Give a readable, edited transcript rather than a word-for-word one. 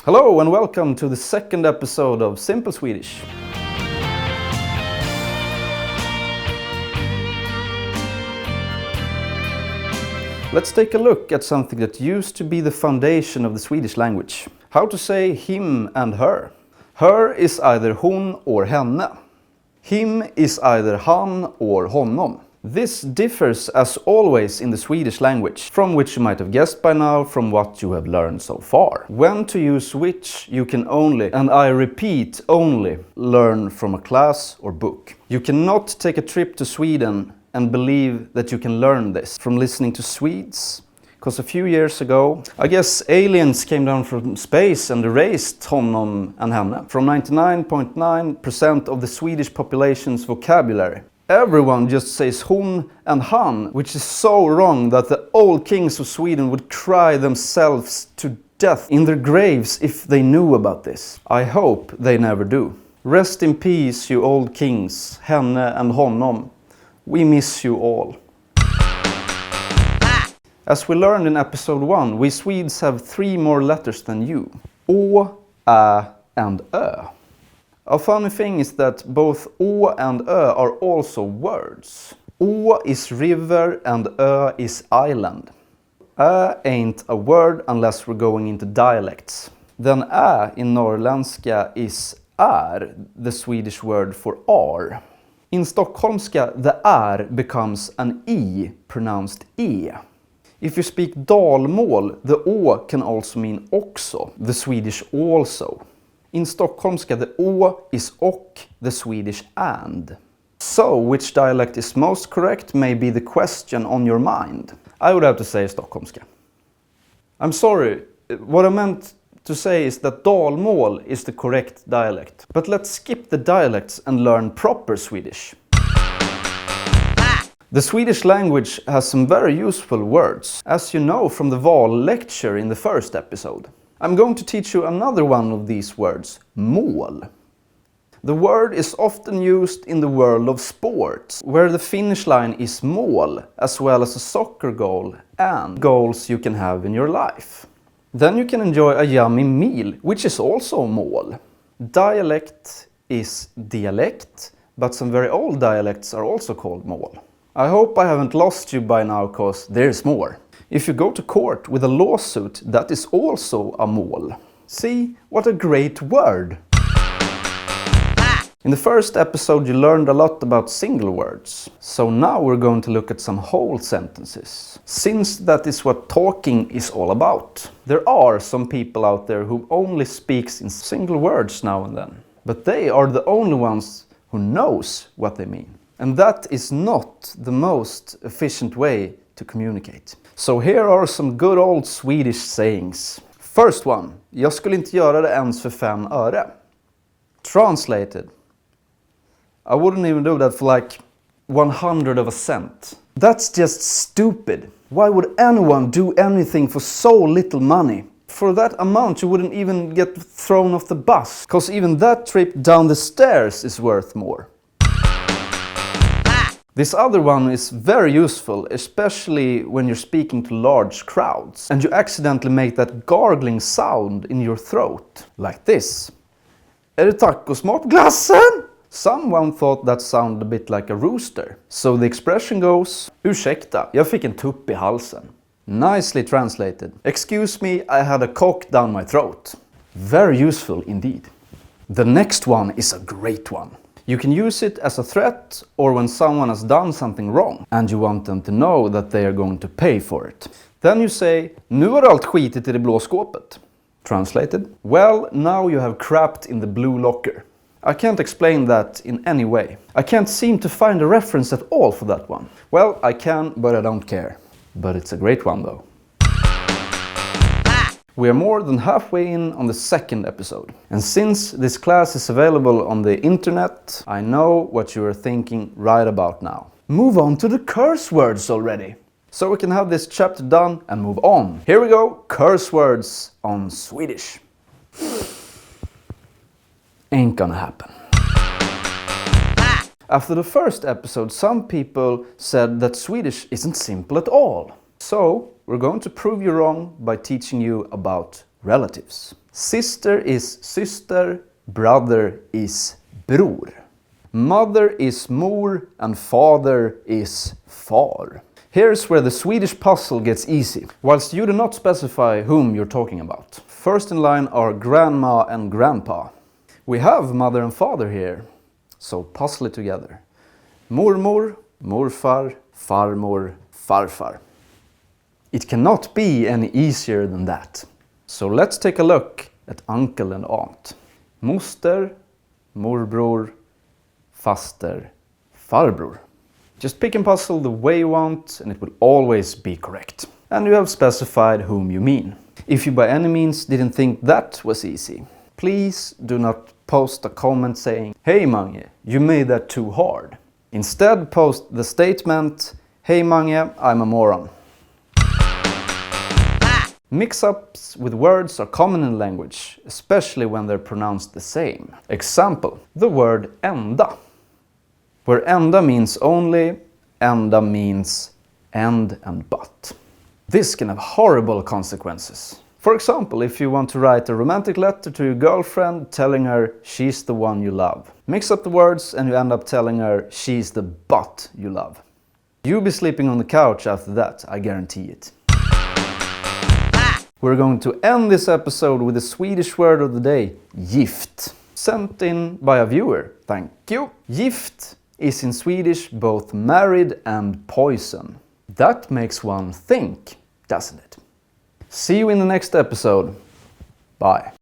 Hello and welcome to the second episode of Simple Swedish. Let's take a look at something that used to be the foundation of the Swedish language. How to say him and her. Her is either hon or henne. Him is either han or honom. This differs as always in the Swedish language, from which you might have guessed by now from what you have learned so far. When to use which you can only, and I repeat only, learn from a class or book. You cannot take a trip to Sweden and believe that you can learn this from listening to Swedes. Because a few years ago, I guess aliens came down from space and erased honom and henne from 99.9% of the Swedish population's vocabulary. Everyone just says hon and han, which is so wrong that the old kings of Sweden would cry themselves to death in their graves if they knew about this. I hope they never do. Rest in peace, you old kings, henne and honom. We miss you all. As we learned in episode 1, we Swedes have 3 more letters than you. Å, ä and ö. A funny thing is that both å and ö are also words. Å is river and ö is island. Ä ain't a word unless we're going into dialects. Then ä in norrländska is är, the Swedish word for are. In stockholmska, the är becomes an i, pronounced e. If you speak dalmål, the å can also mean också, the Swedish also. In stockholmska, the å is och, the Swedish and. So, which dialect is most correct may be the question on your mind. I would have to say stockholmska. I'm sorry, what I meant to say is that dalmål is the correct dialect. But let's skip the dialects and learn proper Swedish. The Swedish language has some very useful words, as you know from the Val lecture in the first episode. I'm going to teach you another one of these words, mål. The word is often used in the world of sports, where the finish line is mål, as well as a soccer goal and goals you can have in your life. Then you can enjoy a yummy meal, which is also mål. Dialect is dialect, but some very old dialects are also called mål. I hope I haven't lost you by now, cause there's more. If you go to court with a lawsuit, that is also a mål. See, what a great word! In the first episode you learned a lot about single words. So now we're going to look at some whole sentences. Since that is what talking is all about. There are some people out there who only speaks in single words now and then. But they are the only ones who knows what they mean. And that is not the most efficient way to communicate. So here are some good old Swedish sayings. First one. Jag skulle inte göra det ens för 5 öre. Translated. I wouldn't even do that for like 100 of a cent. That's just stupid. Why would anyone do anything for so little money? For that amount you wouldn't even get thrown off the bus. Cause even that trip down the stairs is worth more. This other one is very useful, especially when you're speaking to large crowds and you accidentally make that gargling sound in your throat, like this. Är det tacosmak på glassen? Someone thought that sounded a bit like a rooster. So the expression goes, ursäkta, jag fick en tupp i halsen. Nicely translated. Excuse me, I had a cock down my throat. Very useful indeed. The next one is a great one. You can use it as a threat or when someone has done something wrong and you want them to know that they are going to pay for it. Then you say, nu har allt skitit i det blå skåpet. Translated, well, now you have crapped in the blue locker. I can't explain that in any way. I can't seem to find a reference at all for that one. Well, I can, but I don't care. But it's a great one though. We are more than halfway in on the second episode. And since this class is available on the internet, I know what you are thinking right about now. Move on to the curse words already. So we can have this chapter done and move on. Here we go, curse words on Swedish. Ain't gonna happen. After the first episode, some people said that Swedish isn't simple at all. So, we're going to prove you wrong by teaching you about relatives. Sister is syster, brother is bror. Mother is mor and father is far. Here's where the Swedish puzzle gets easy, whilst you do not specify whom you're talking about. First in line are grandma and grandpa. We have mother and father here, so puzzle it together. Mormor, morfar, farmor, farfar. It cannot be any easier than that. So let's take a look at uncle and aunt. Moster, morbror, faster, farbror. Just pick and puzzle the way you want and it will always be correct. And you have specified whom you mean. If you by any means didn't think that was easy, please do not post a comment saying, "Hey Mange, you made that too hard." Instead post the statement, "Hey Mange, I'm a moron." Mix-ups with words are common in language, especially when they're pronounced the same. Example, the word enda. Where enda means only, enda means end and but. This can have horrible consequences. For example, if you want to write a romantic letter to your girlfriend telling her she's the one you love. Mix up the words and you end up telling her she's the butt you love. You'll be sleeping on the couch after that, I guarantee it. We're going to end this episode with the Swedish word of the day, gift. Sent in by a viewer, thank you. Gift is in Swedish both married and poison. That makes one think, doesn't it? See you in the next episode. Bye.